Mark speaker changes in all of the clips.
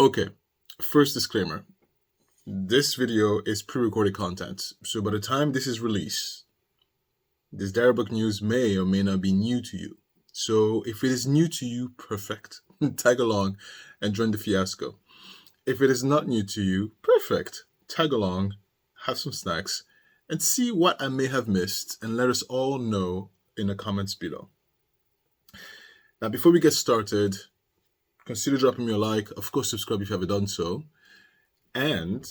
Speaker 1: Okay, first disclaimer. This video is pre-recorded content, so by the time this is released, this Darrell Brooks news may or may not be new to you. So if it is new to you, perfect. Tag along and join the fiasco. If it is not new to you, perfect. Tag along, have some snacks, and see what I may have missed, and let us all know in the comments below. Now, before we get started, consider dropping me a like. Of course, subscribe if you haven't done so. And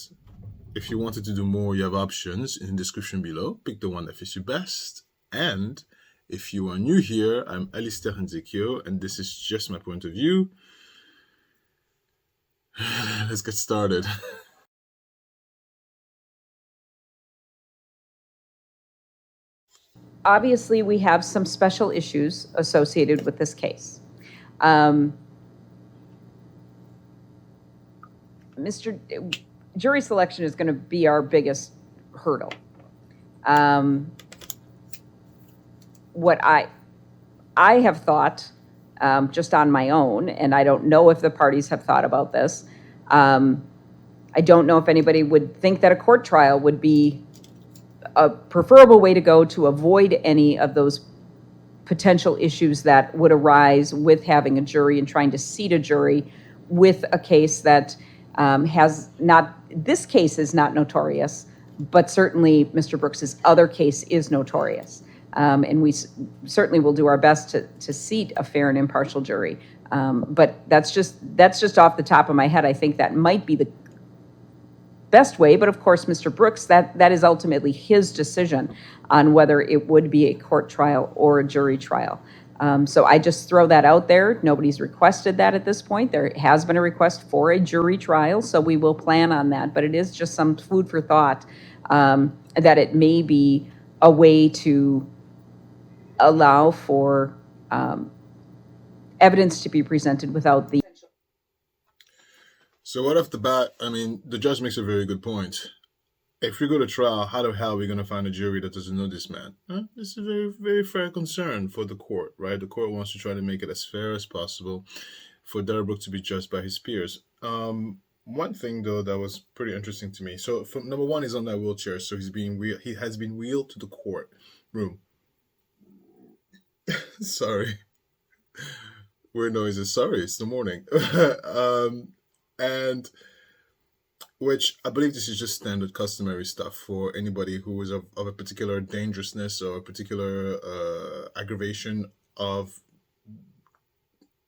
Speaker 1: if you wanted to do more, you have options in the description below. Pick the one that fits you best. And if you are new here, I'm Alistair Nzekio, and this is just my point of view. Let's get started.
Speaker 2: Obviously, we have some special issues associated with this case. Jury selection is going to be our biggest hurdle. What I have thought, just on my own, and I don't know if the parties have thought about this, I don't know if anybody would think that a court trial would be a preferable way to go to avoid any of those potential issues that would arise with having a jury and trying to seat a jury with a case that has not, this case is not notorious, but certainly Mr. Brooks's other case is notorious. And we certainly will do our best to seat a fair and impartial jury. But that's just off the top of my head. I think that might be the best way, but of course, Mr. Brooks, that is ultimately his decision on whether it would be a court trial or a jury trial. So I just throw that out there. Nobody's requested that at this point. There has been a request for a jury trial, so we will plan on that. But it is just some food for thought, that it may be a way to allow for evidence to be presented without the...
Speaker 1: So right off the bat, I mean, the judge makes a very good point. If we go to trial, how the hell are we going to find a jury that doesn't know this man? This is a very, very fair concern for the court, right? The court wants to try to make it as fair as possible for Darrell Brooks to be judged by his peers. One thing, though, that was pretty interesting to me. So, number one, he's on that wheelchair, so he has been wheeled to the court room. Sorry. Weird noises. Sorry, it's the morning. And which I believe this is just standard customary stuff for anybody who is of a particular dangerousness or a particular aggravation of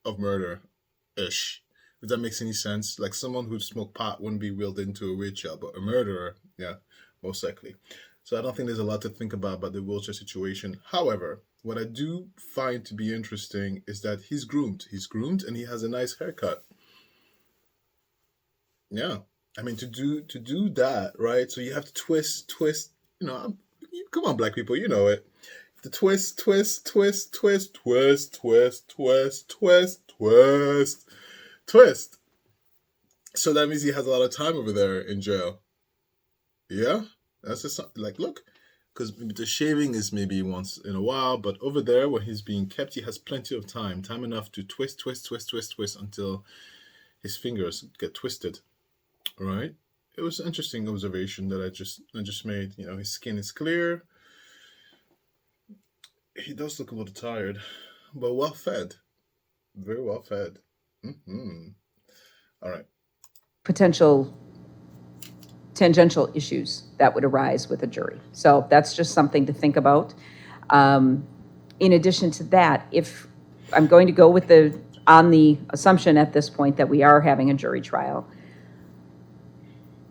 Speaker 1: murder-ish. If that makes any sense. Like someone who smoked pot wouldn't be wheeled into a wheelchair, but a murderer, yeah, most likely. So I don't think there's a lot to think about the wheelchair situation. However, what I do find to be interesting is that he's groomed. He's groomed and he has a nice haircut. Yeah. I mean, to do that, right? So you have to twist, you know, come on, black people, you know it. The twist. So that means he has a lot of time over there in jail. Yeah? That's just like, look, because the shaving is maybe once in a while, but over there where he's being kept, he has plenty of time enough to twist until his fingers get twisted. Right? It was an interesting observation that I just made. You know, his skin is clear. He does look a little tired, but well fed. Very well fed. All right.
Speaker 2: potential tangential issues that would arise with a jury. So that's just something to think about. In addition to that, if I'm going to go with on the assumption at this point that we are having a jury trial,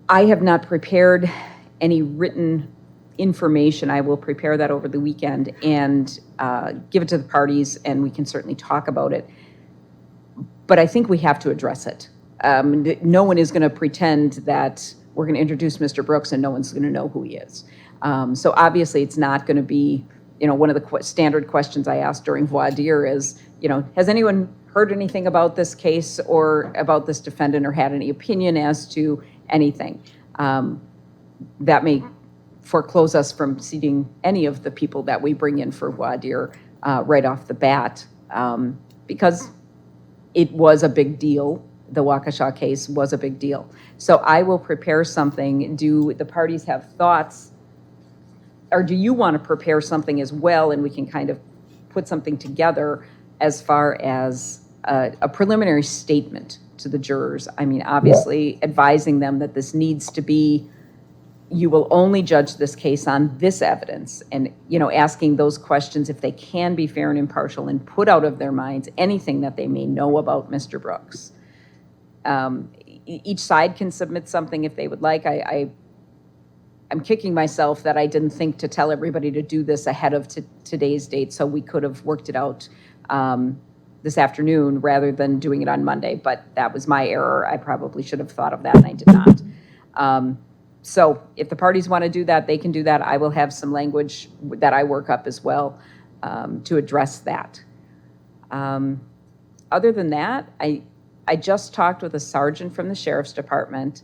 Speaker 2: I have not prepared any written information. I will prepare that over the weekend and give it to the parties, and we can certainly talk about it. But I think we have to address it. No one is going to pretend that we're going to introduce Mr. Brooks and no one's going to know who he is. So obviously it's not going to be, one of the standard questions I asked during voir dire is, has anyone heard anything about this case or about this defendant or had any opinion as to anything? That may foreclose us from seating any of the people that we bring in for voir dire right off the bat, because it was a big deal the Waukesha case was a big deal. So I will prepare something. Do the parties have thoughts, or do you want to prepare something as well, and we can kind of put something together as far as a preliminary statement to the jurors? I mean, obviously advising them that this needs to be, you will only judge this case on this evidence, and, you know, asking those questions if they can be fair and impartial and put out of their minds anything that they may know about Mr. Brooks. Each side can submit something if they would like. I'm kicking myself that I didn't think to tell everybody to do this ahead of today's date, so we could have worked it out this afternoon rather than doing it on Monday, but that was my error. I probably should have thought of that, and I did not. So if the parties want to do that, they can do that. I will have some language that I work up as well to address that. Other than that, I just talked with a sergeant from the sheriff's department.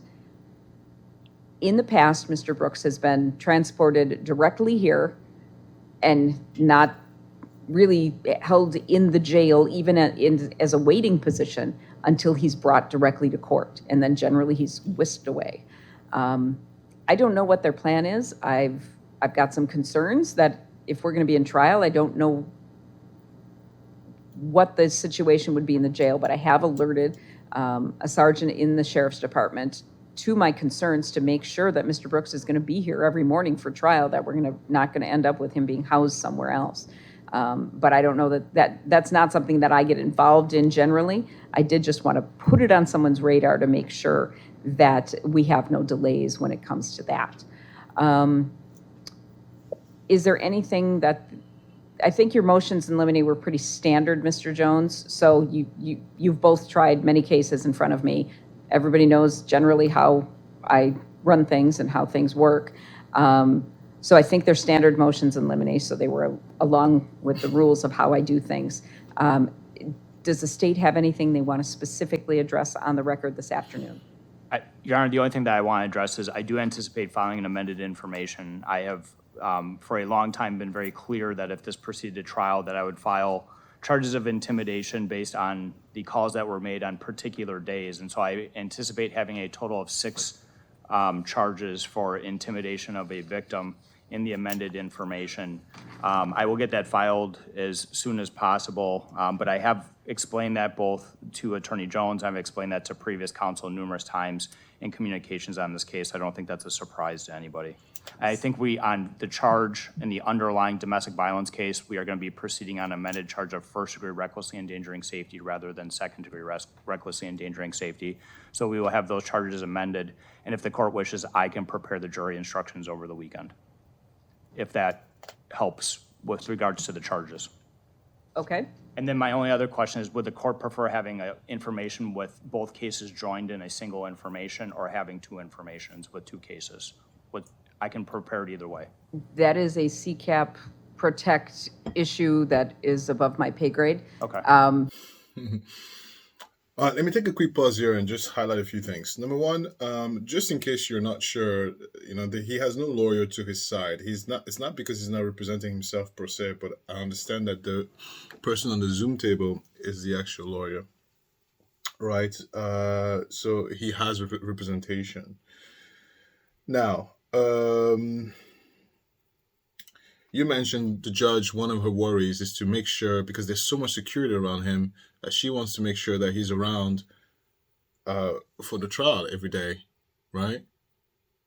Speaker 2: In the past, Mr. Brooks has been transported directly here and not really held in the jail, even as a waiting position, until he's brought directly to court. And then generally he's whisked away. I don't know what their plan is. I've got some concerns that if we're going to be in trial, I don't know what the situation would be in the jail, but I have alerted a sergeant in the sheriff's department to my concerns to make sure that Mr. Brooks is going to be here every morning for trial, that we're not going to end up with him being housed somewhere else. But I don't know that's not something that I get involved in generally. I did just want to put it on someone's radar to make sure that we have no delays when it comes to that. Is there anything that, I think your motions in limine were pretty standard, Mr. Jones. So you've both tried many cases in front of me. Everybody knows generally how I run things and how things work. So I think they're standard motions in limine, so they were along with the rules of how I do things. Does the state have anything they want to specifically address on the record this afternoon?
Speaker 3: Your Honor, the only thing that I want to address is I do anticipate filing an amended information. I have, for a long time, been very clear that if this proceeded to trial, that I would file charges of intimidation based on the calls that were made on particular days. And so I anticipate having a total of 6 charges for intimidation of a victim in the amended information. I will get that filed as soon as possible, but I have explained that both to Attorney Jones. I've explained that to previous counsel numerous times in communications on this case. I don't think that's a surprise to anybody. I think on the charge in the underlying domestic violence case, we are going to be proceeding on amended charge of first-degree recklessly endangering safety rather than second-degree recklessly endangering safety. So we will have those charges amended, and if the court wishes, I can prepare the jury instructions over the weekend, if that helps with regards to the charges.
Speaker 2: Okay.
Speaker 3: And then my only other question is, would the court prefer having information with both cases joined in a single information, or having 2 informations with 2 cases? I can prepare it either way.
Speaker 2: That is a CCAP protect issue that is above my pay grade.
Speaker 3: Okay.
Speaker 1: Let me take a quick pause here and just highlight a few things. Number one, just in case you're not sure, he has no lawyer to his side. It's not because he's not representing himself per se, but I understand that the person on the Zoom table is the actual lawyer, right? So he has representation. Now, you mentioned the judge, one of her worries is to make sure, because there's so much security around him, that she wants to make sure that he's around for the trial every day, right?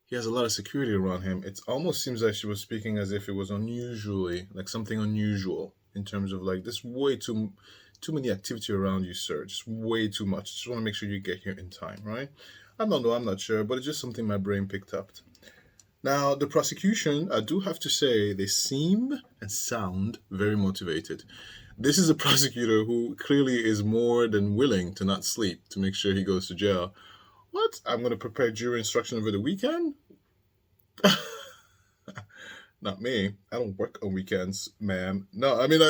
Speaker 1: He has a lot of security around him. It almost seems like she was speaking as if it was unusually, like something unusual in terms of like, there's way too many activity around you, sir. Just way too much. Just want to make sure you get here in time, right? I don't know, I'm not sure, but it's just something my brain picked up. Now, the prosecution, I do have to say, they seem and sound very motivated. This is a prosecutor who clearly is more than willing to not sleep to make sure he goes to jail. What? I'm going to prepare jury instruction over the weekend? Not me. I don't work on weekends, ma'am. No, I mean,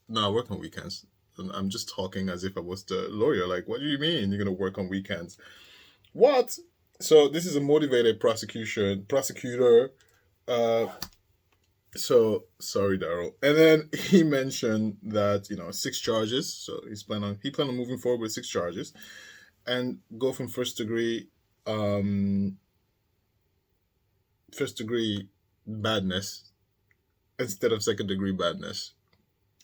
Speaker 1: no, I work on weekends. I'm just talking as if I was the lawyer. Like, what do you mean you're going to work on weekends? What? So this is a motivated prosecutor. So sorry, Darrell. And then he mentioned that 6 charges. So he planned on moving forward with 6 charges. and go from first degree badness instead of second degree badness.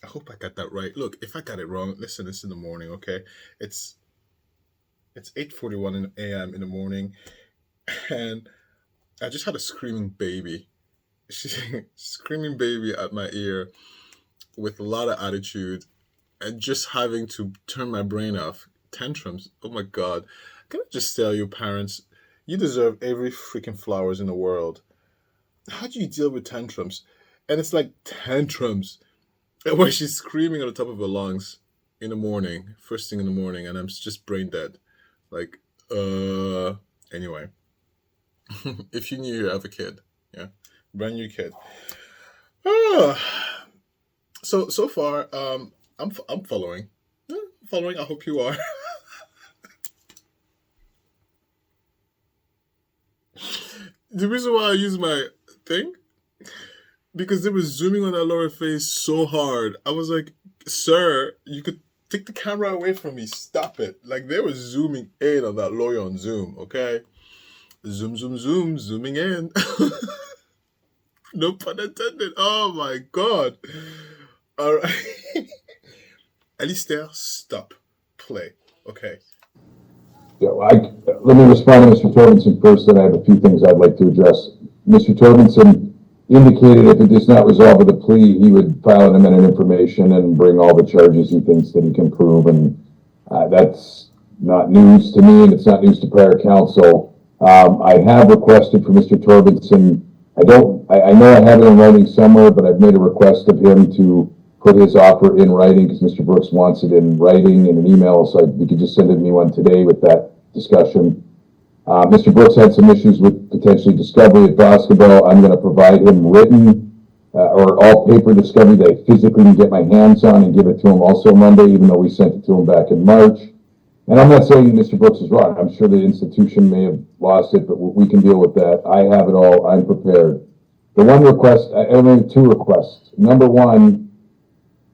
Speaker 1: I hope I got that right. Look, if I got it wrong, listen, it's in the morning, okay? It's 8:41 a.m. in the morning, and I just had a screaming baby. Screaming baby at my ear with a lot of attitude and just having to turn my brain off. Tantrums. Oh my god. Can I just tell you, parents, you deserve every freaking flowers in the world. How do you deal with tantrums? And it's like tantrums. Where she's screaming at the top of her lungs in the morning, first thing in the morning, and I'm just brain dead. Like, anyway. If you knew you have a kid, yeah, brand new kid. Ah, so far, I'm following. Yeah, following. I hope you are. The reason why I use my thing because they were zooming on that lower face so hard. I was like, "Sir, you could take the camera away from me. Stop it!" Like they were zooming in on that lawyer on Zoom. Okay, zoom, zoom, zoom, zooming in. No pun intended. Oh my god. All right. Alistair, stop. Play. Okay.
Speaker 4: Yeah, let me respond to Mr. Torbenson first, then I have a few things I'd like to address. Mr. Torbenson indicated if it does not resolve with a plea, he would file an amended information and bring all the charges he thinks that he can prove, and that's not news to me, and it's not news to prior counsel. I have requested for Mr. Torbenson, I know I have it in writing somewhere, but I've made a request of him to put his offer in writing because Mr. Brooks wants it in writing in an email, so he could just send me one today with that discussion. Mr. Brooks had some issues with potentially discovery at basketball. I'm going to provide him written or all paper discovery that I physically can get my hands on and give it to him also Monday, even though we sent it to him back in March. And I'm not saying Mr. Brooks is wrong. I'm sure the institution may have lost it, but we can deal with that. I have it all. I'm prepared. The one request, I only have two requests. Number one,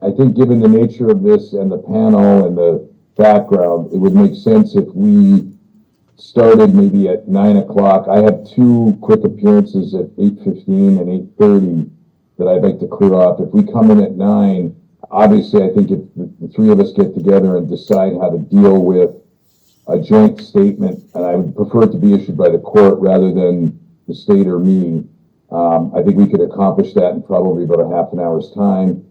Speaker 4: I think given the nature of this and the panel and the background, it would make sense if we started maybe at 9 o'clock. I have two quick appearances at 8:15 and 8:30 that I'd like to clear off. If we come in at 9, obviously I think if the three of us get together and decide how to deal with a joint statement, and I would prefer it to be issued by the court rather than the state or me, I think we could accomplish that in probably about a half an hour's time.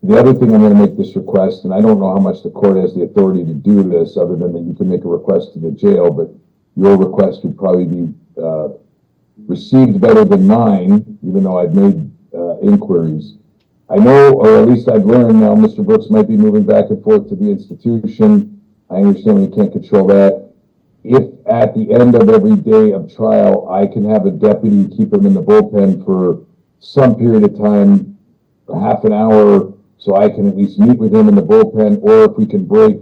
Speaker 4: The other thing I'm going to make this request, and I don't know how much the court has the authority to do this other than that you can make a request to the jail, but your request would probably be received better than mine, even though I've made inquiries. I know, or at least I've learned now, Mr. Brooks might be moving back and forth to the institution. I understand we can't control that. If at the end of every day of trial, I can have a deputy keep him in the bullpen for some period of time, a half an hour, so I can at least meet with him in the bullpen, or if we can break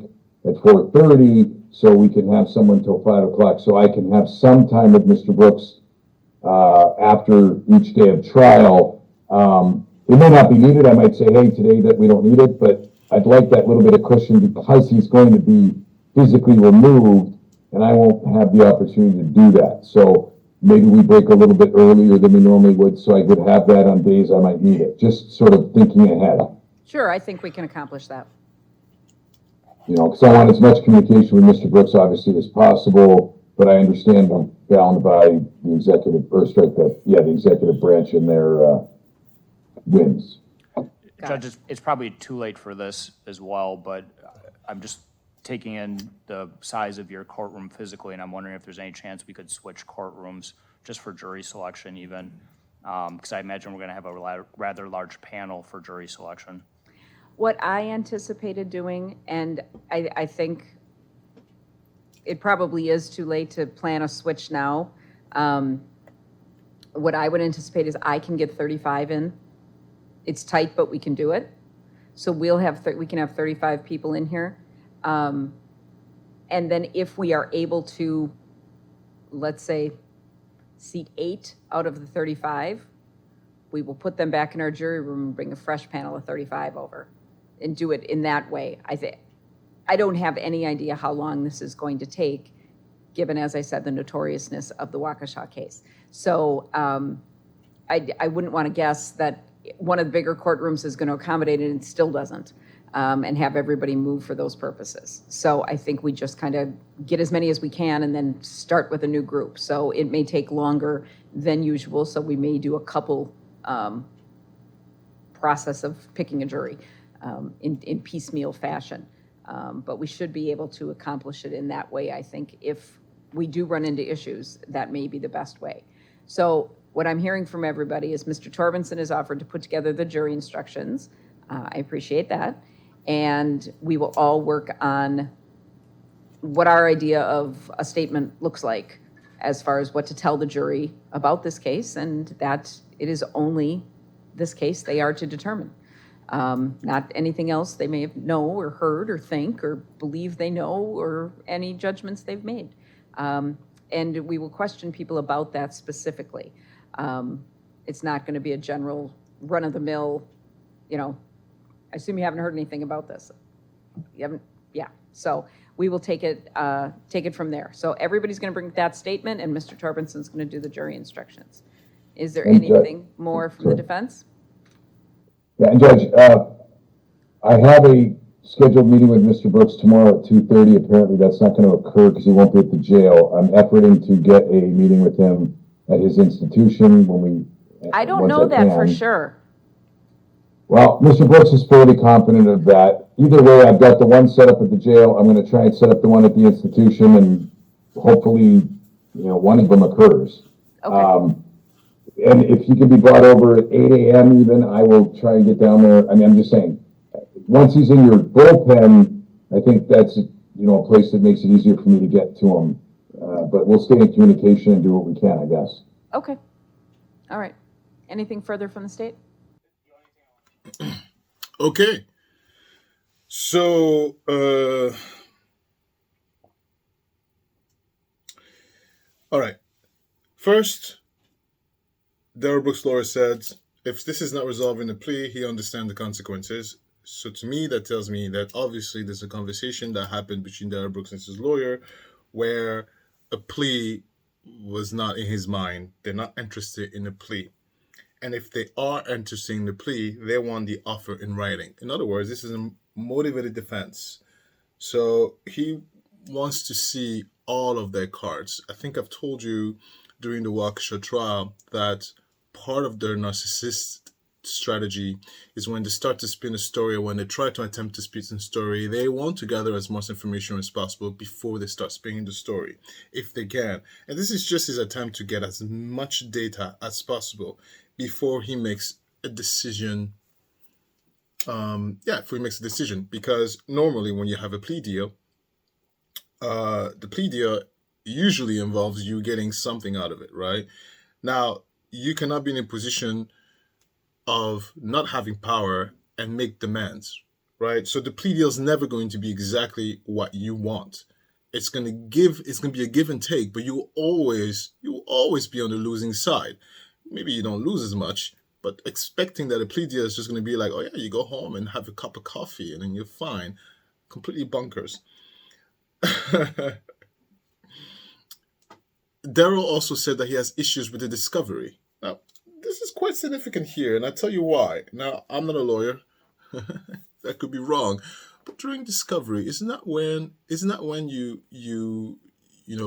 Speaker 4: at 4:30, so we can have someone till 5 o'clock, so I can have some time with Mr. Brooks after each day of trial. It may not be needed. I might say, hey, today that we don't need it, but I'd like that little bit of cushion because he's going to be physically removed, and I won't have the opportunity to do that. So maybe we break a little bit earlier than we normally would, so I could have that on days I might need it. Just sort of thinking ahead.
Speaker 2: Sure, I think we can accomplish that.
Speaker 4: You know, because I want as much communication with Mr. Brooks, obviously, as possible, but I understand I'm bound by the executive, or strike that, yeah, the executive branch and their whims.
Speaker 3: Judge, it's probably too late for this as well, but I'm just taking in the size of your courtroom physically, and I'm wondering if there's any chance we could switch courtrooms just for jury selection even, because I imagine we're going to have a rather large panel for jury selection.
Speaker 2: What I anticipated doing, and I think it probably is too late to plan a switch now. What I would anticipate is I can get 35 in. It's tight, but we can do it. So we'll have we can have 35 people in here. And then if we are able to, let's say, seat 8 out of the 35, we will put them back in our jury room and bring a fresh panel of 35 over and do it in that way. I think I don't have any idea how long this is going to take, given, as I said, the notoriousness of the Waukesha case. So I wouldn't want to guess that one of the bigger courtrooms is going to accommodate it and still doesn't, and have everybody move for those purposes. So I think we just kind of get as many as we can and then start with a new group. So it may take longer than usual, so we may do a couple process of picking a jury in piecemeal fashion. But we should be able to accomplish it in that way, I think. If we do run into issues, that may be the best way. So what I'm hearing from everybody is Mr. Torbenson has offered to put together the jury instructions. I appreciate that. And we will all work on what our idea of a statement looks like as far as what to tell the jury about this case, and that it is only this case they are to determine. Not anything else they may have know or heard or think or believe they know, or any judgments they've made. And we will question people about that specifically. It's not going to be a general run-of-the-mill, I assume you haven't heard anything about this. You haven't? Yeah. So we will take it from there. So everybody's going to bring that statement, and Mr. Torbenson's going to do the jury instructions. Is there anything more from the defense?
Speaker 4: Yeah, and Judge, I have a scheduled meeting with Mr. Brooks tomorrow at 2:30. Apparently that's not going to occur because he won't be at the jail. I'm efforting to get a meeting with him at his institution
Speaker 2: I don't know that for sure.
Speaker 4: Well, Mr. Brooks is fairly confident of that. Either way, I've got the one set up at the jail. I'm going to try and set up the one at the institution, and hopefully, one of them occurs.
Speaker 2: Okay.
Speaker 4: And if he can be brought over at 8 a.m. even, I will try and get down there. I mean, I'm just saying, once he's in your bullpen, I think that's, a place that makes it easier for me to get to him. But we'll stay in communication and do what we can, I guess.
Speaker 2: Okay. All right. Anything further from the state?
Speaker 1: Okay. So, all right. First, Darrell Brooks' lawyer said, if this is not resolving the plea, he understands the consequences. So to me, that tells me that obviously there's a conversation that happened between Darrell Brooks and his lawyer where a plea was not in his mind. They're not interested in a plea. And if they are interested in the plea, they want the offer in writing. In other words, this is a motivated defense. So he wants to see all of their cards. I think I've told you during the Waukesha trial that part of their narcissist strategy is when they start to spin a story, or when they try to attempt to spin a story, they want to gather as much information as possible before they start spinning the story, if they can. And this is just his attempt to get as much data as possible before he makes a decision. Before he makes a decision, because normally when you have a plea deal, the plea deal usually involves you getting something out of it, right? Now, you cannot be in a position of not having power and make demands, right? So the plea deal is never going to be exactly what you want. It's going to be a give and take, but you will always be on the losing side. Maybe you don't lose as much, but expecting that a plea deal is just going to be like, oh yeah, you go home and have a cup of coffee and then you're fine. Completely bonkers. Darrell also said that he has issues with the discovery. Now, this is quite significant here, and I'll tell you why. Now, I'm not a lawyer. That could be wrong. But during discovery, isn't that when you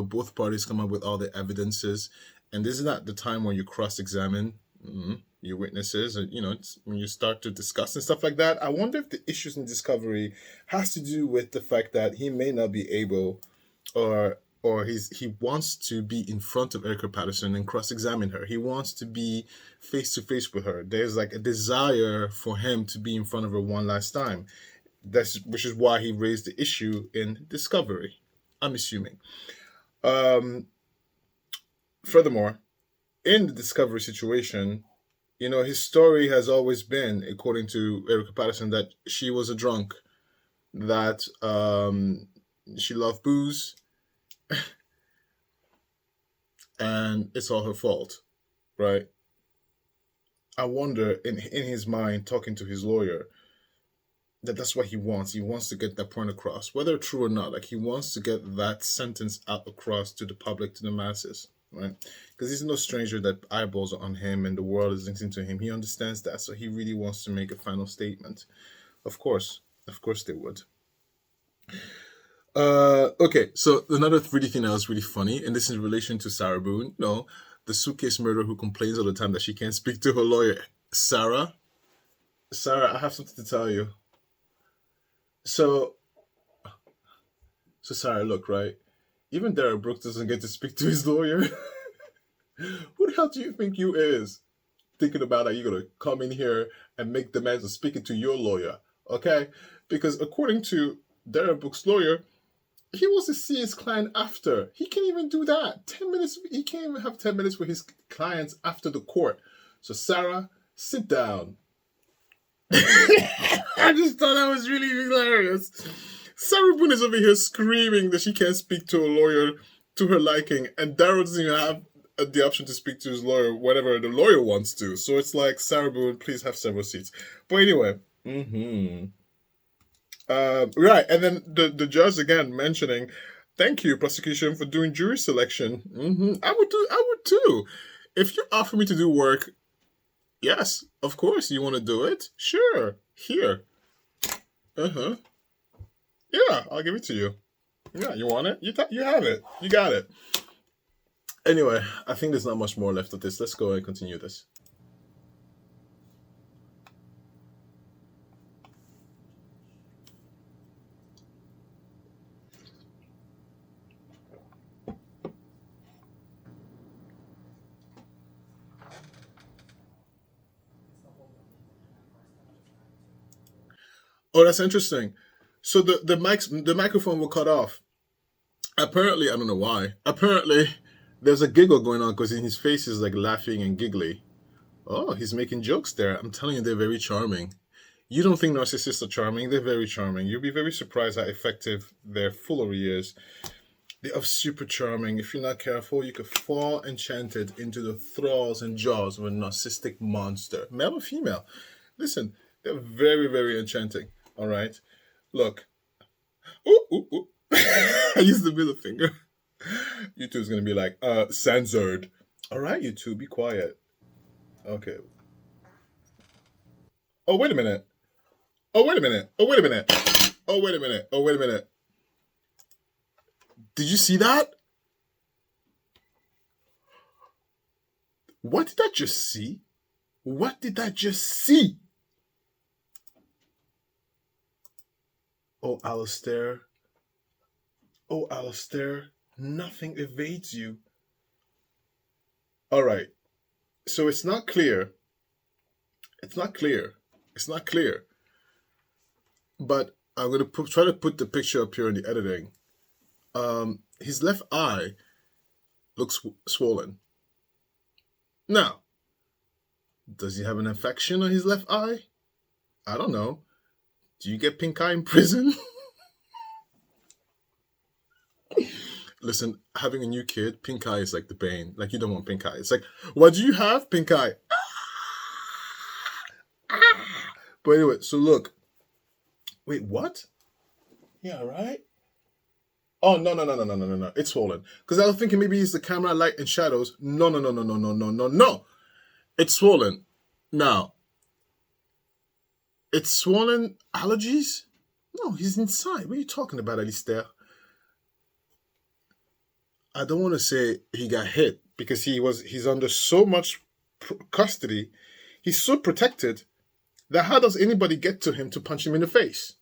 Speaker 1: both parties come up with all the evidences, and isn't that the time when you cross-examine your witnesses, and it's when you start to discuss and stuff like that? I wonder if the issues in discovery has to do with the fact that he may not be able, or he wants to be in front of Erica Patterson and cross-examine her. He wants to be face-to-face with her. There's like a desire for him to be in front of her one last time. Which is why he raised the issue in discovery, I'm assuming. Furthermore, in the discovery situation, his story has always been, according to Erica Patterson, that she was a drunk, that she loved booze, and it's all her fault, right? I wonder, in his mind, talking to his lawyer, that's what he wants. He wants to get that point across, whether true or not. Like, he wants to get that sentence out across to the public, to the masses, right? Because he's no stranger that eyeballs are on him and the world is listening to him. He understands that, so he really wants to make a final statement. Of course they would. Okay, so another 3D thing that was really funny, and this is in relation to Sarah Boone. No, the suitcase murderer who complains all the time that she can't speak to her lawyer. Sarah, I have something to tell you. So Sarah, look, right? Even Darrell Brooks doesn't get to speak to his lawyer. Who the hell do you think you is? Thinking about that you're gonna come in here and make demands of speaking to your lawyer, okay? Because according to Darrell Brooks' lawyer, he wants to see his client after. He can't even do that. 10 minutes, he can't even have 10 minutes with his clients after the court. So Sarah, sit down. I just thought that was really hilarious. Sarah Boone is over here screaming that she can't speak to a lawyer to her liking, and Darrell doesn't even have the option to speak to his lawyer whenever the lawyer wants to. So it's like, Sarah Boone, please have several seats. But anyway, right, and then the judge again mentioning, thank you, prosecution, for doing jury selection. I would too. If you offer me to do work, yes, of course, you want to do it? Sure, here. Yeah, I'll give it to you. Yeah, you want it? You have it. You got it. Anyway, I think there's not much more left of this. Let's go and continue this. Oh, that's interesting. So the microphone will cut off. Apparently, I don't know why. Apparently, there's a giggle going on because his face is like laughing and giggly. Oh, he's making jokes there. I'm telling you, they're very charming. You don't think narcissists are charming? They're very charming. You'll be very surprised how effective their foolery is. They are super charming. If you're not careful, you could fall enchanted into the thralls and jaws of a narcissistic monster, male or female. Listen, they're very, very enchanting. All right, look. Ooh, ooh, ooh. I used the middle finger. YouTube's gonna be like, censored. All right, YouTube, be quiet. Okay. Oh, wait a minute. Oh, wait a minute. Oh, wait a minute. Oh, wait a minute. Oh, wait a minute. Did you see that? What did I just see? What did I just see? Oh, Alistair. Oh, Alistair. Nothing evades you. All right. So it's not clear. It's not clear. It's not clear. But I'm going to try to put the picture up here in the editing. His left eye looks swollen. Now, does he have an infection on his left eye? I don't know. Do you get pink eye in prison? Listen, having a new kid, pink eye is like the bane. Like, you don't want pink eye. It's like, what do you have? Pink eye. But anyway, so look. Wait, what? Yeah, right? Oh, no. It's swollen. Because I was thinking maybe it's the camera, light, and shadows. No. It's swollen. Now, it's swollen allergies? No, he's inside. What are you talking about, Alistair? I don't want to say he got hit because he's under so much custody. He's so protected that how does anybody get to him to punch him in the face?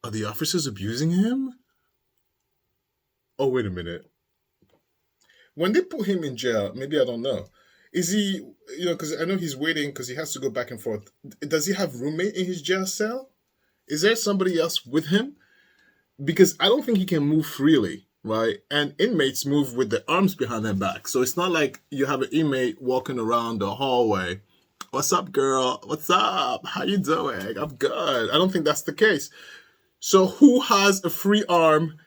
Speaker 1: Are the officers abusing him? Oh, wait a minute. When they put him in jail, maybe I don't know. Is he, because I know he's waiting because he has to go back and forth. Does he have roommate in his jail cell? Is there somebody else with him? Because I don't think he can move freely, right? And inmates move with their arms behind their back. So it's not like you have an inmate walking around the hallway. What's up, girl? What's up? How you doing? I'm good. I don't think that's the case. So who has a free arm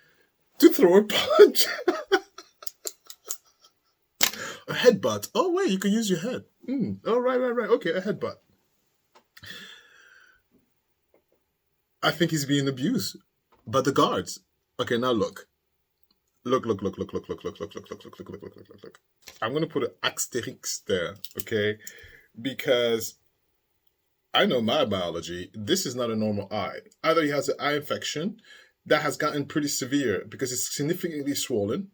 Speaker 1: to throw a punch? A headbutt. Oh, wait, you can use your head. Oh, right. Okay, a headbutt. I think he's being abused by the guards. Okay, now look. Look. I'm gonna put an asterisk there, okay? Because I know my biology. This is not a normal eye. Either he has an eye infection that has gotten pretty severe because it's significantly swollen,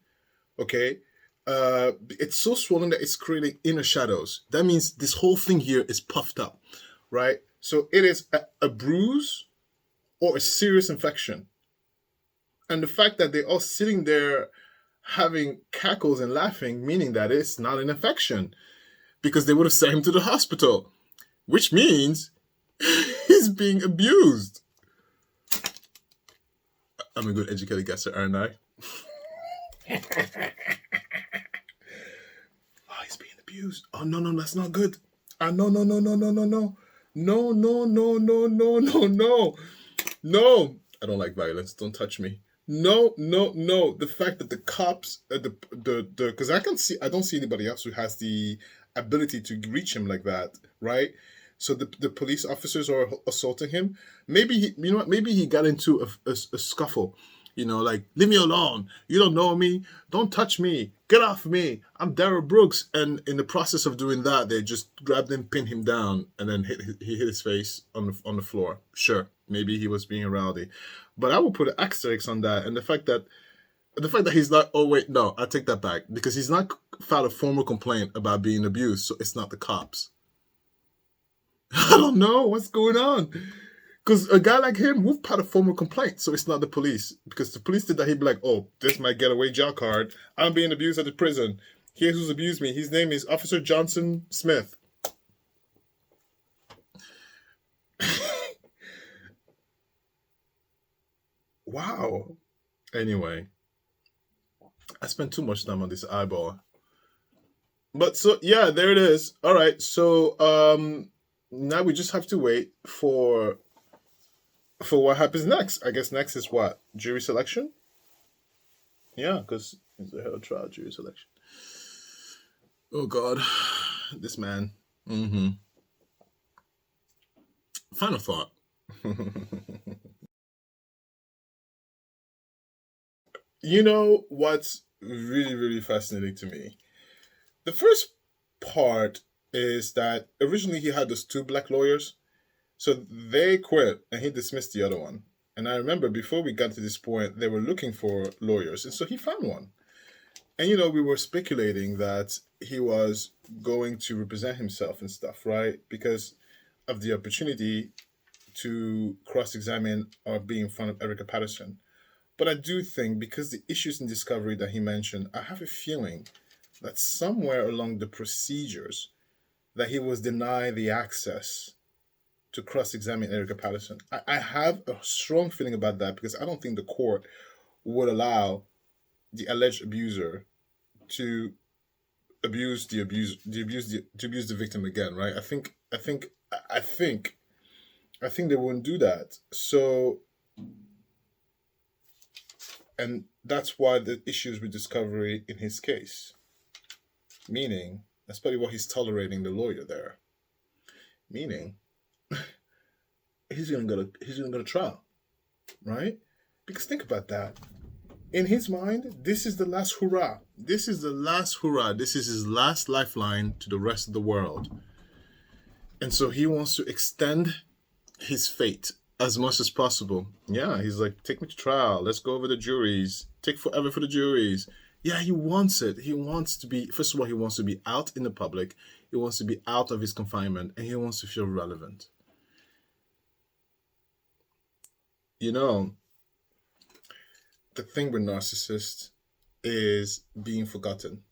Speaker 1: okay? It's so swollen that it's creating inner shadows. That means this whole thing here is puffed up, right? So it is a bruise or a serious infection. And the fact that they're all sitting there having cackles and laughing, meaning that it's not an infection, because they would have sent him to the hospital, which means he's being abused. I'm a good educated guesser, aren't I? Oh, he's being abused. Oh, no, that's not good. No. No. I don't like violence. Don't touch me. No. The fact that the cops, because I don't see anybody else who has the ability to reach him like that, right? So the police officers are assaulting him. Maybe he got into a scuffle. Like, leave me alone. You don't know me. Don't touch me. Get off me. I'm Darrell Brooks. And in the process of doing that, they just grabbed him, pinned him down, and then he hit his face on the floor. Sure, maybe he was being rowdy, but I will put an asterisk on that. And the fact that he's not. Oh wait, no, I take that back, because he's not filed a formal complaint about being abused, so it's not the cops. I don't know what's going on. Because a guy like him would filed a formal complaint, so it's not the police. Because the police did that, he'd be like, oh, this is my getaway jail card. I'm being abused at the prison. Here's who's abused me. His name is Officer Johnson Smith. Wow. Anyway, I spent too much time on this eyeball. But so, yeah, there it is. All right, so now we just have to wait for what happens next. I guess next is what? Jury selection? Yeah, because it's a hell trial, jury selection. Oh, God. This man. Final thought. You know what's really, really fascinating to me? The first part is that originally he had those two black lawyers. So they quit and he dismissed the other one. And I remember before we got to this point, they were looking for lawyers. And so he found one. And, we were speculating that he was going to represent himself and stuff, right? Because of the opportunity to cross-examine or be in front of Erica Patterson. But I do think, because the issues in discovery that he mentioned, I have a feeling that somewhere along the procedures that he was denied the access to cross-examine Erica Patterson. I have a strong feeling about that, because I don't think the court would allow the alleged abuser to abuse the victim again, right? I think they wouldn't do that. So, and that's why the issues with discovery in his case, meaning that's probably why he's tolerating the lawyer there, meaning he's gonna go to trial, right? Because think about that. In his mind, this is the last hurrah. This is the last hurrah. This is his last lifeline to the rest of the world. And so he wants to extend his fate as much as possible. Yeah, he's like, take me to trial. Let's go over the juries. Take forever for the juries. Yeah, he wants it. He wants to be, first of all, he wants to be out in the public. He wants to be out of his confinement, and he wants to feel relevant. The thing with narcissists is being forgotten.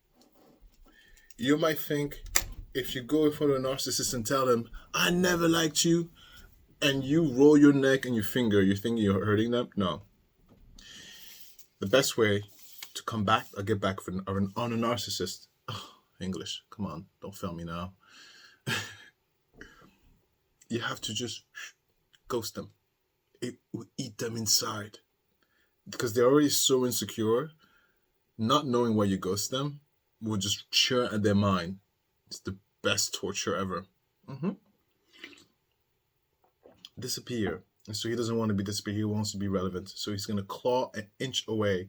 Speaker 1: You might think, if you go in front of a narcissist and tell them, I never liked you, and you roll your neck and your finger, you think you're hurting them? No. The best way to come back or get back on a narcissist, English, come on, don't fail me now. You have to just ghost them. It will eat them inside. Because they're already so insecure, not knowing why you ghost them will just churn at their mind. It's the best torture ever. Disappear. And so he doesn't want to be disappeared. He wants to be relevant. So he's going to claw an inch away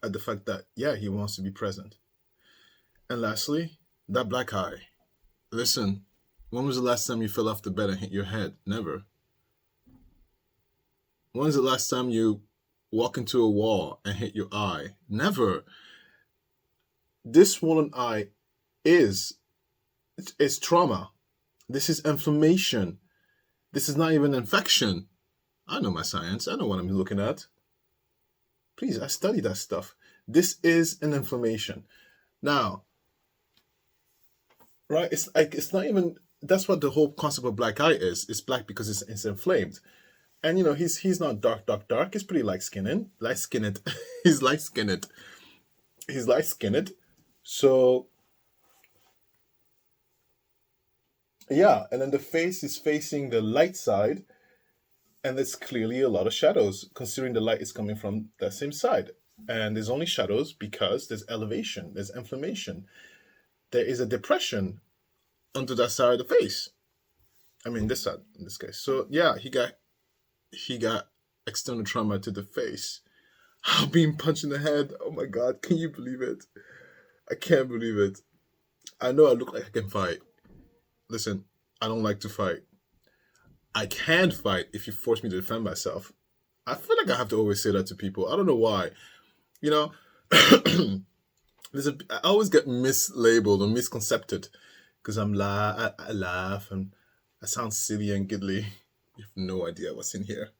Speaker 1: at the fact that, yeah, he wants to be present. And lastly, that black eye. Listen, when was the last time you fell off the bed and hit your head? Never. When was the last time you walk into a wall and hit your eye? Never. This swollen eye is trauma. This is inflammation. This is not even infection. I know my science. I know what I'm looking at. Please, I study that stuff. This is an inflammation. Now, right? It's not even. That's what the whole concept of black eye is. It's black because it's inflamed. And he's not dark. He's pretty light-skinned. He's light-skinned. So yeah, and then the face is facing the light side, and there's clearly a lot of shadows, considering the light is coming from that same side. And there's only shadows because there's elevation, there's inflammation. There is a depression onto that side of the face. I mean, this side, in this case. So yeah, he got external trauma to the face. Being punched in the head. Oh my God, can you believe it? I can't believe it. I know I look like I can fight. Listen, I don't like to fight. I can fight if you force me to defend myself. I feel like I have to always say that to people. I don't know why. I always get mislabeled or misconcepted because I laugh and I sound silly and giddly. You have no idea what's in here.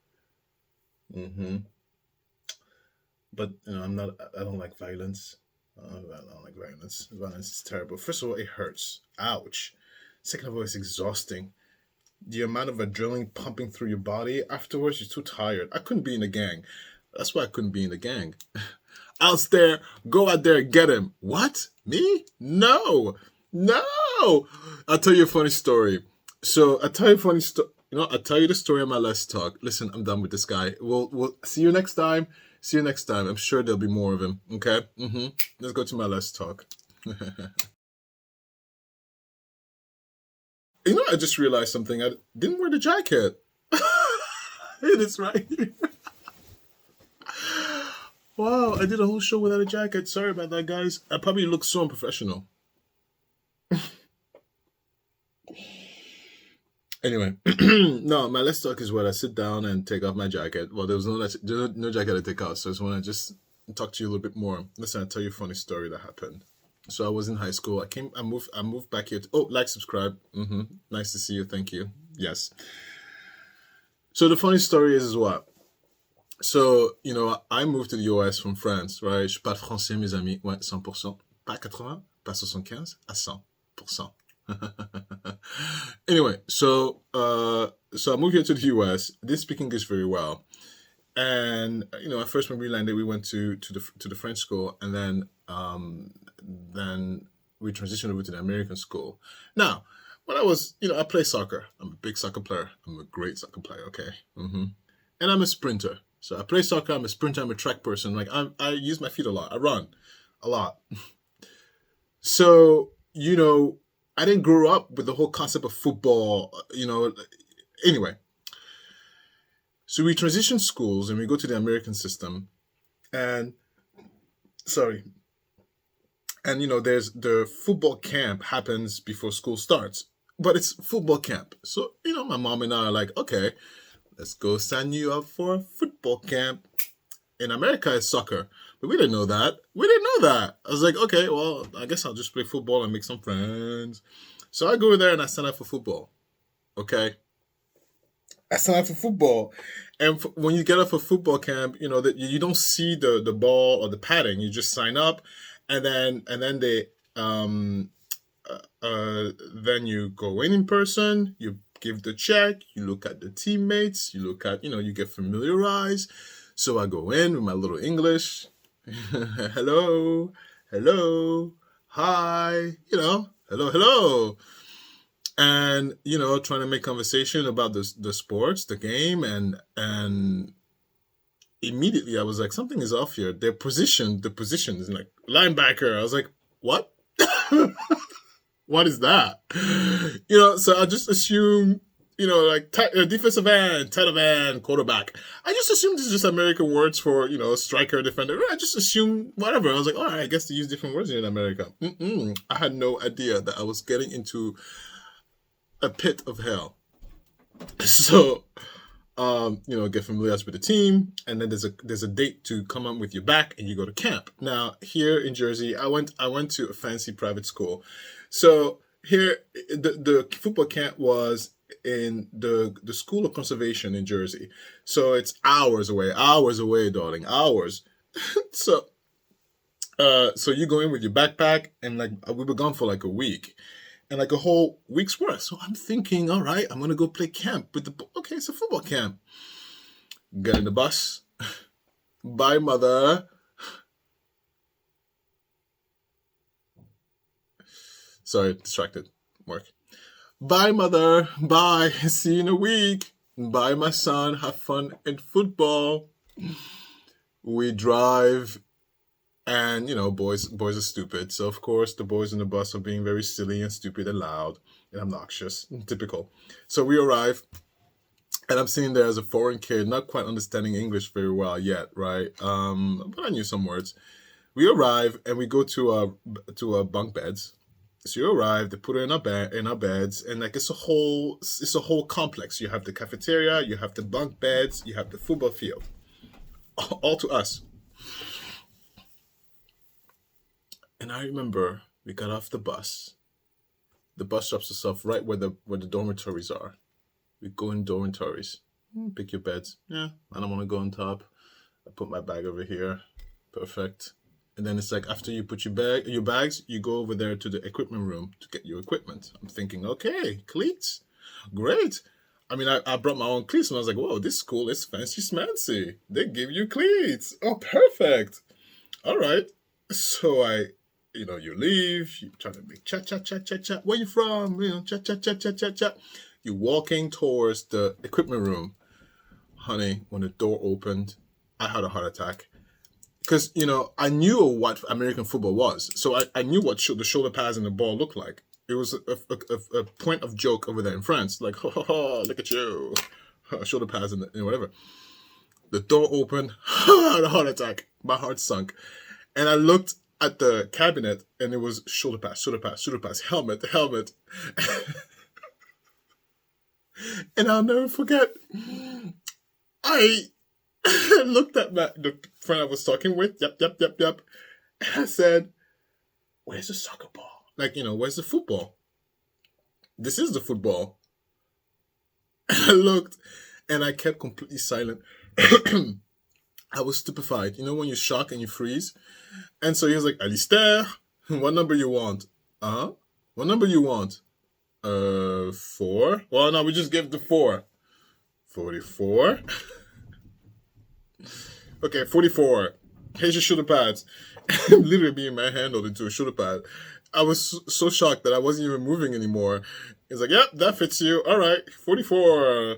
Speaker 1: But I don't like violence. I don't like violence. Violence is terrible. First of all, it hurts. Ouch. Second of all, it's exhausting. The amount of adrenaline pumping through your body afterwards, you're too tired. I couldn't be in a gang. That's why I couldn't be in a gang. Go out there and get him. What? Me? No. I'll tell you a funny story. So I'll tell you the story on my Let's Talk. Listen, I'm done with this guy. We'll see you next time. I'm sure there'll be more of him. Okay? Let's go to my Let's Talk. I just realized something. I didn't wear the jacket. It is right here. Wow, I did a whole show without a jacket. Sorry about that, guys. I probably look so unprofessional. Anyway, no, my Let's Talk is where I sit down and take off my jacket. Well, there was no jacket to take off, so I just want to talk to you a little bit more. Listen, I'll tell you a funny story that happened. So I was in high school. I moved back here. Like, subscribe. Nice to see you. Thank you. Yes. So the funny story is what? So, I moved to the US from France, right? Je parle français, mes amis. Ouais, 100%. Pas 80, pas 75, à 100%. Anyway, so I moved here to the US. Didn't speak English very well. And, at first when we landed, we went to the French school, and then we transitioned over to the American school. Now, when I was, I play soccer. I'm a big soccer player. I'm a great soccer player, okay? And I'm a sprinter. So I play soccer, I'm a sprinter, I'm a track person. Like, I use my feet a lot. I run a lot. So, I didn't grow up with the whole concept of football, Anyway. So we transition schools and we go to the American system. And, there's the football camp happens before school starts. But it's football camp. So, my mom and I are like, okay, let's go sign you up for a football camp. In America, it's soccer. But we didn't know that. I was like, okay, well, I guess I'll just play football and make some friends. So I go over there and I sign up for football. Okay? I sign up for football. And when you get up for football camp, that you don't see the ball or the padding. You just sign up. And then they then you go in person, you give the check, you look at the teammates, you look at, you get familiarized. So I go in with my little English. hello, hi, hello. And, trying to make conversation about the sports, the game, and immediately I was like, something is off here. The position is like linebacker. I was like, what? What is that? So I just assume, like defensive end, tight end, quarterback. I just assumed this is just American words for, striker, defender. I just assumed whatever. I was like, all right, I guess they use different words in America. I had no idea that I was getting into a pit of hell. So, get familiar with the team, and then there's a date to come up with your back, and you go to camp. Now, here in Jersey, I went to a fancy private school. So here, the football camp was in the School of Conservation in Jersey. So it's hours away, darling, hours. So you go in with your backpack, and like we were gone for like a week. And like a whole week's worth. So I'm thinking, all right, I'm going to go play camp with okay, it's a football camp. Get in the bus. Bye, mother. Sorry, distracted. Work. Bye, mother. Bye. See you in a week. Bye, my son. Have fun in football. We drive. And, boys are stupid. So, of course, the boys in the bus are being very silly and stupid and loud and obnoxious. Typical. So we arrive, and I'm sitting there as a foreign kid, not quite understanding English very well yet, right? But I knew some words. We arrive, and we go to our bunk beds. So you arrive, they put it in our beds, and like it's a whole complex. You have the cafeteria, you have the bunk beds, you have the football field. All to us. And I remember we got off the bus. The bus drops us off right where the dormitories are. We go in dormitories. Pick your beds. Yeah, I don't want to go on top. I put my bag over here. Perfect. And then it's like after you put your bags, you go over there to the equipment room to get your equipment. I'm thinking, okay, cleats. Great. I mean, I brought my own cleats, and I was like, whoa, this school is fancy schmancy. They give you cleats. Oh, perfect. All right. So you leave, you try to make chat. Where you from? Chat. You're walking towards the equipment room. Honey, when the door opened, I had a heart attack. Because, I knew what American football was. So I knew what the shoulder pads and the ball looked like. It was a point of joke over there in France. Like, look at you. Shoulder pads and whatever. The door opened. I had a heart attack. My heart sunk. And I looked at the cabinet, and it was shoulder pads, helmet. And I'll never forget, I looked at the friend I was talking with, yep. And I said, where's the soccer ball? Like, where's the football? This is the football. And I looked, and I kept completely silent. I was stupefied. When you shock and you freeze? And so he was like, Alistair, what number you want? What number you want? 4. Well, no, we just give the 4. 44. Okay, 44. Here's your shoulder pads. Literally being manhandled into a shoulder pad. I was so shocked that I wasn't even moving anymore. He's like, yep, that fits you. All right, 44.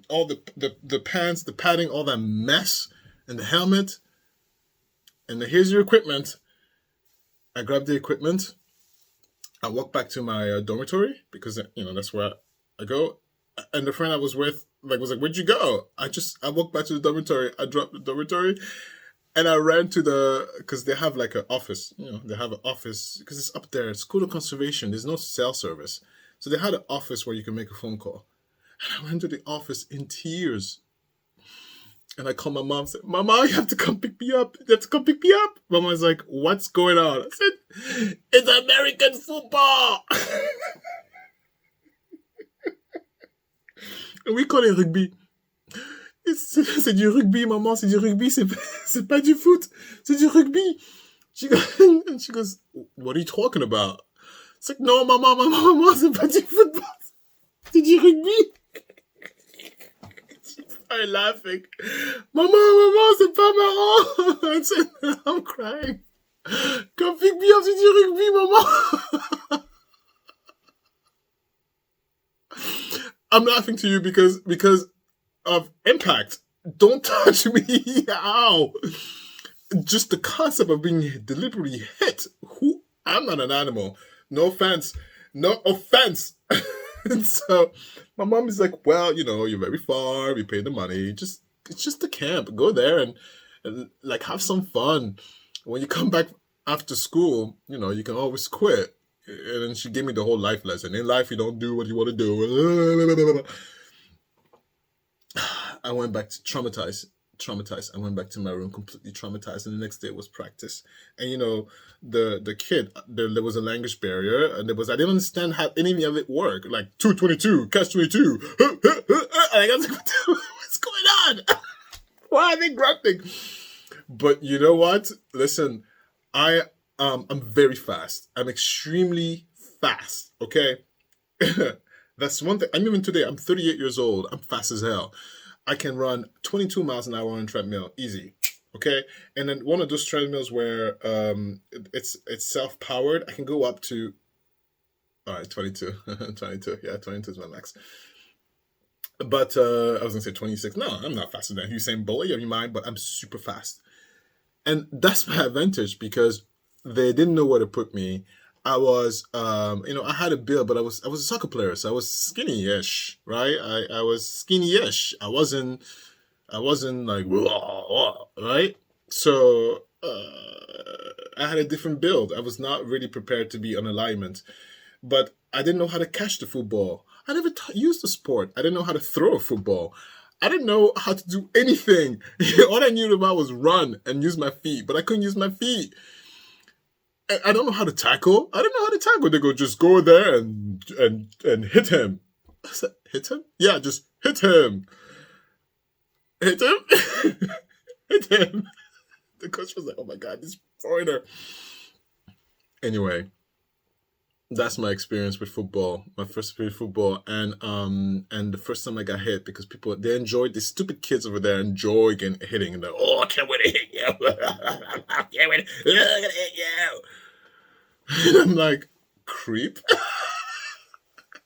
Speaker 1: All the pants, the padding, all that mess. And the helmet, and here's your equipment. I grabbed the equipment. I walked back to my dormitory because that's where I go. And the friend I was with was like, "Where'd you go?" I walked back to the dormitory. I dropped the dormitory, and I ran to because they have like an office. They have an office because it's up there. School of Conservation. There's no cell service, so they had an office where you can make a phone call. And I went to the office in tears. And I called my mom and said, Mama, you have to come pick me up. You have to come pick me up. Mama was like, what's going on? I said, it's American football. And we call it rugby. C'est du rugby, maman, c'est du rugby. C'est pas du foot. C'est du rugby. She goes, what are you talking about? It's like, no, maman, c'est pas du football. C'est du rugby. I'm laughing. Maman, c'est pas marrant. I'm crying. Come pick me up, c'est du rugby, maman. I'm laughing to you because of impact. Don't touch me. Ow. Just the concept of being deliberately hit. I'm not an animal. No offense No offense. And so my mom is like, well, you're very far. We pay the money. It's just a camp. Go there and like have some fun. When you come back after school, you can always quit. And then she gave me the whole life lesson. In life, you don't do what you want to do. I went back to traumatized. I went back to my room completely traumatized, and the next day was practice. And the kid, there was a language barrier, and I didn't understand how any of it worked. Like 222, catch 22. And I was like, what's going on? Why are they grunting? But you know what? Listen, I'm very fast. I'm extremely fast. Okay. That's one thing. I'm even today, I'm 38 years old. I'm fast as hell. I can run 22 miles an hour on a treadmill, easy. Okay. And then one of those treadmills where it's self-powered, I can go up to, all right, 22. 22. Yeah, 22 is my max. But I was gonna say 26. No, I'm not faster than Usain Bolt. You mind, but I'm super fast. And that's my advantage because they didn't know where to put me. I was, I had a build, but I was a soccer player, so I was skinny-ish, right? I was skinny-ish. I wasn't like, right? So I had a different build. I was not really prepared to be on alignment, but I didn't know how to catch the football. I never used the sport. I didn't know how to throw a football. I didn't know how to do anything. All I knew about was run and use my feet, but I couldn't use my feet. I don't know how to tackle. I don't know how to tackle. They go, just go there and hit him. I said, hit him? Yeah, just hit him. Hit him? Hit him. The coach was like, oh my God, this foreigner. Anyway, that's my experience with football. My first experience with football. And the first time I got hit because they enjoyed, these stupid kids over there enjoy getting hitting. And they're, oh, I can't wait to hit you. I can't wait to hit you. And I'm like, creep.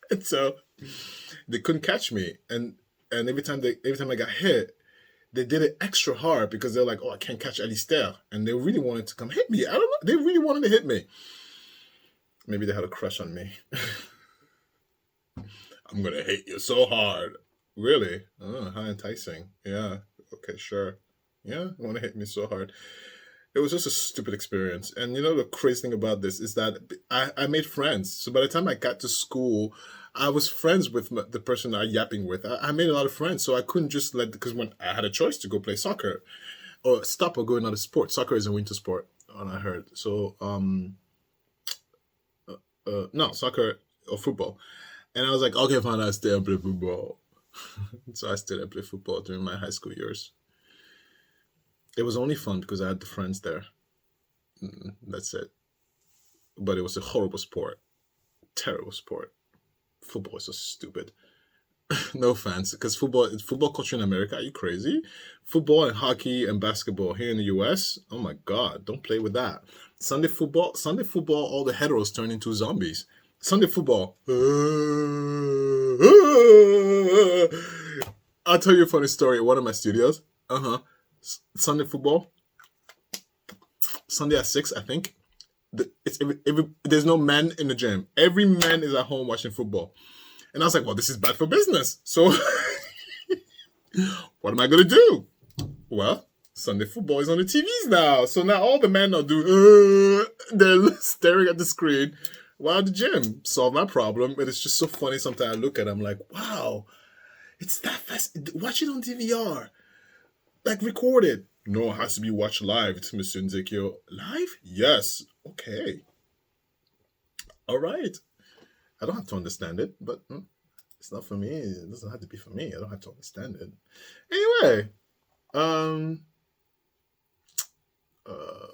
Speaker 1: And so they couldn't catch me. And every time I got hit, they did it extra hard because they're like, oh, I can't catch Alistair. And they really wanted to come hit me. I don't know. They really wanted to hit me. Maybe they had a crush on me. I'm going to hit you so hard. Really? Oh, how enticing. Yeah. Okay, sure. Yeah, you want to hit me so hard. It was just a stupid experience. And the crazy thing about this is that I made friends. So by the time I got to school, I was friends with the person I'm yapping with. I made a lot of friends. So I couldn't just because when I had a choice to go play soccer or stop or go another sport. Soccer is a winter sport, and I heard. So, no, soccer or football. And I was like, okay, fine, I'll stay and play football. So I stayed and played football during my high school years. It was only fun because I had the friends there. That's it. But it was a horrible sport. Terrible sport. Football is so stupid. No offense, because football culture in America, are you crazy? Football and hockey and basketball here in the US, oh my God, don't play with that. Sunday football, all the heteros turn into zombies. Sunday football. I'll tell you a funny story. One of my studios. Sunday football. Sunday at 6, I think. There's no men in the gym. Every man is at home watching football. And I was like, well, this is bad for business. So what am I going to do? Well, Sunday football is on the TVs now. So now all the men are they're staring at the screen while at the gym. Solve my problem. But it's just so funny. Sometimes I look at it, I'm like, wow, it's that fast. Watch it on DVR. Like, record it. No, it has to be watched live. It's Mr. Nzekio. Live? Yes. Okay. All right. I don't have to understand it, but it's not for me. It doesn't have to be for me. I don't have to understand it. Anyway,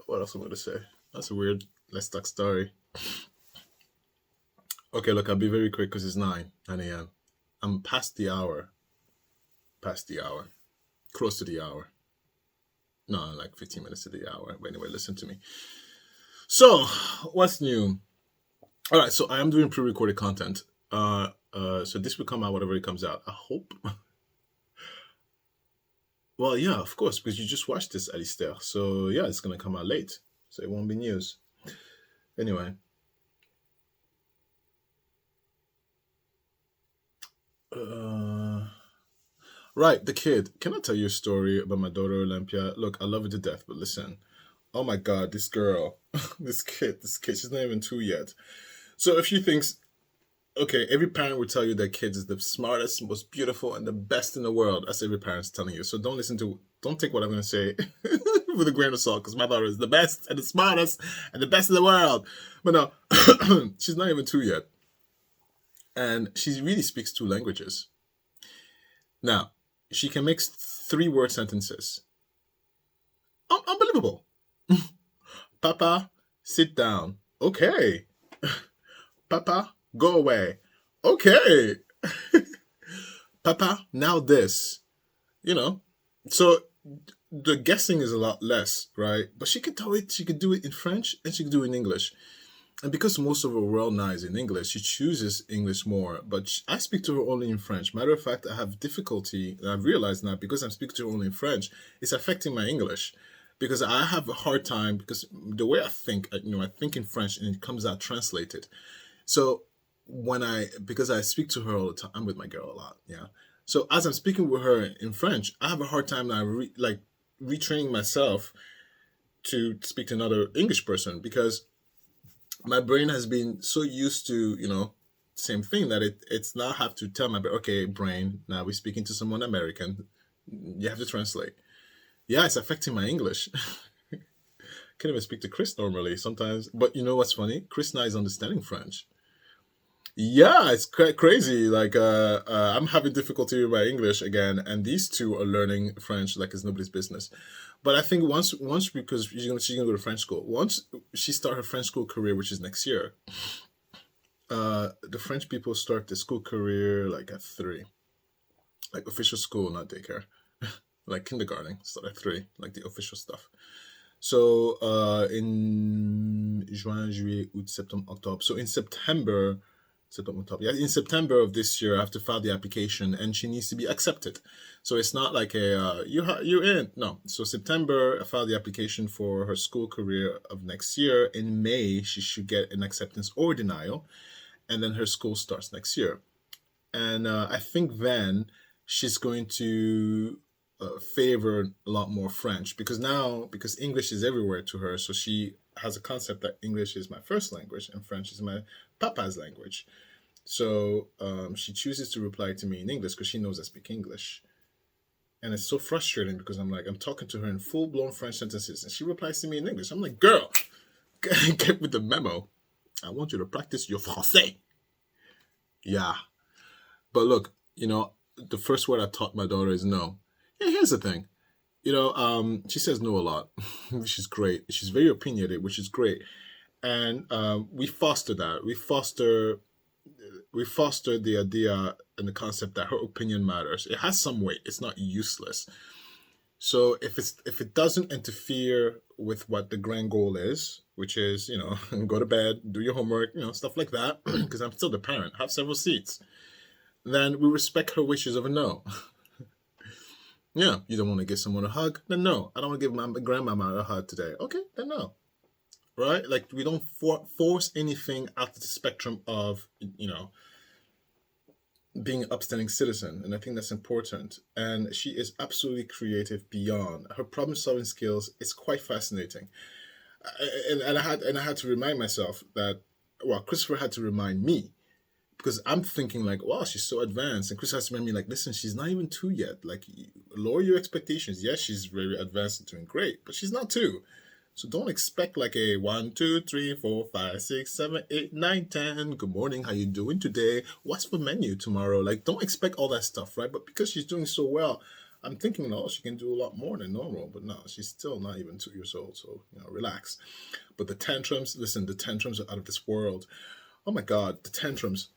Speaker 1: what else am I going to say? That's a weird Let's Talk story. Okay, look, I'll be very quick because it's 9 a.m. I'm past the hour. Close to the hour. No, like 15 minutes to the hour. But anyway, listen to me. So, what's new? All right, so I am doing pre-recorded content. So this will come out whatever it comes out. I hope. Well, yeah, of course, because you just watched this, Alistair. So yeah, it's gonna come out late, so it won't be news. Anyway, Right, the kid. Can I tell you a story about my daughter Olympia? Look, I love her to death, but listen. Oh my God, this girl, this kid, she's not even 2 yet. So if she thinks, okay, every parent will tell you their kids is the smartest, most beautiful, and the best in the world. That's every parent's telling you. So don't take what I'm going to say with a grain of salt, because my daughter is the best and the smartest and the best in the world. But no, she's not even 2 yet. And she really speaks 2 languages. Now, she can make 3-word sentences. Unbelievable. Papa, sit down. Okay. Papa, go away. Okay. Papa, now this. So the guessing is a lot less, right? But she could do it. She could do it in French and she could do it in English. And because most of her world now is in English, she chooses English more. But I speak to her only in French. Matter of fact, I have difficulty, and I've realized now, because I'm speaking to her only in French, it's affecting my English. Because I have a hard time, because the way I think, I think in French and it comes out translated. So because I speak to her all the time, I'm with my girl a lot, yeah. So as I'm speaking with her in French, I have a hard time now retraining myself to speak to another English person, because my brain has been so used to, same thing, that it's now have to tell my brain, okay, brain, now we're speaking to someone American, you have to translate. Yeah, it's affecting my English. Can't even speak to Chris normally sometimes. But you know what's funny? Chris now is understanding French. Yeah, it's crazy. Like, I'm having difficulty with my English again, and these two are learning French like it's nobody's business. But I think once because she's gonna go to French school. Once she start her French school career, which is next year, the French people start the school career like at 3, like official school, not daycare, like kindergarten start at 3, like the official stuff. So in juin, juillet, août, septembre, octobre. So in September of this year, I have to file the application, and she needs to be accepted. So it's not like you're in. No. So September, I filed the application for her school career of next year. In May, she should get an acceptance or denial, and then her school starts next year. And I think then she's going to favor a lot more French, because English is everywhere to her. So she has a concept that English is my first language and French is my papa's language. So she chooses to reply to me in English because she knows I speak English. And it's so frustrating because I'm talking to her in full-blown French sentences and she replies to me in English. I'm like, girl, get with the memo. I want you to practice your français. Yeah. But look, the first word I taught my daughter is no. Yeah, here's the thing. She says no a lot, which is great. She's very opinionated, which is great. And we foster that. We foster the idea and the concept that her opinion matters. It has some weight. It's not useless. So if it doesn't interfere with what the grand goal is, which is, go to bed, do your homework, stuff like that, because I'm still the parent, have several seats, then we respect her wishes of a no. Yeah, you don't want to give someone a hug? Then no. I don't want to give my grandmama a hug today. Okay, then no. Right? Like, we don't force anything out of the spectrum of, being an upstanding citizen. And I think that's important. And she is absolutely creative beyond. Her problem-solving skills is quite fascinating. And I had to remind myself that, Christopher had to remind me, because I'm thinking like, wow, she's so advanced. And Chris has to remind me like, listen, she's not even 2 yet. Like, lower your expectations. Yes, she's very advanced and doing great, but she's not 2. So don't expect like a 1, 2, 3, 4, 5, 6, 7, 8, 9, 10. Good morning. How you doing today? What's for menu tomorrow? Like, don't expect all that stuff, right? But because she's doing so well, I'm thinking, she can do a lot more than normal. But no, she's still not even 2 years old. So, relax. But the tantrums are out of this world. Oh my God, the tantrums.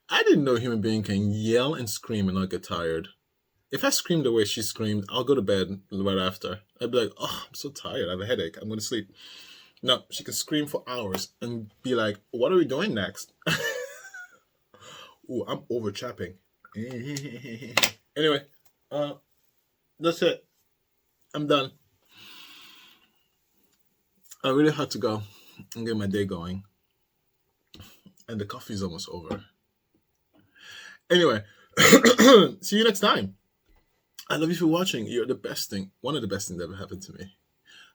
Speaker 1: I didn't know a human being can yell and scream and not get tired. If I screamed the way she screamed, I'll go to bed right after. I'd be like, oh, I'm so tired. I have a headache. I'm going to sleep. No, she can scream for hours and be like, what are we doing next? Ooh, I'm over chapping. Anyway, that's it. I'm done. I really had to go and get my day going. And the coffee is almost over. Anyway, see you next time. I love you for watching. You're the best thing. One of the best things that ever happened to me.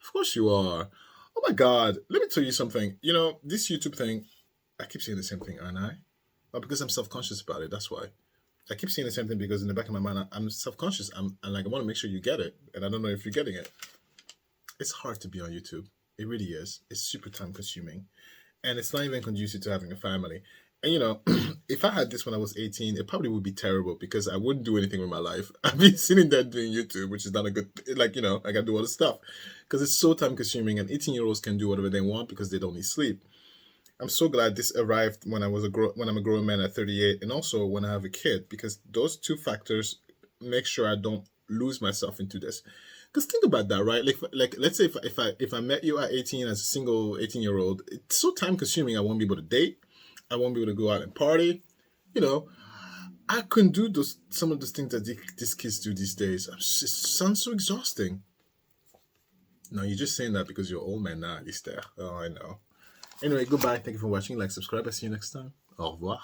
Speaker 1: Of course you are. Oh my God. Let me tell you something. You know, this YouTube thing, I keep saying the same thing, aren't I? Well, because I'm self-conscious about it. That's why. I keep saying the same thing because in the back of my mind, I'm self-conscious. I'm like, I want to make sure you get it. And I don't know if you're getting it. It's hard to be on YouTube. It really is. It's super time consuming. And it's not even conducive to having a family. And, you know, if I had this when I was 18, it probably would be terrible because I wouldn't do anything with my life. I'd be sitting there doing YouTube, which is not a good, like, you know, I got to do all this stuff because it's so time consuming and 18-year-olds can do whatever they want because they don't need sleep. I'm so glad this arrived when I'm a grown man at 38 and also when I have a kid because those two factors make sure I don't lose myself into this. Because think about that, right? Like let's say if I met you at 18 as a single 18-year-old, it's so time consuming. I won't be able to date. I won't be able to go out and party. You know, I couldn't do some of those things that these kids do these days. It sounds so exhausting. No, you're just saying that because you're old man now, Esther. Oh, I know. Anyway, goodbye. Thank you for watching. Like, subscribe. I'll see you next time. Au revoir.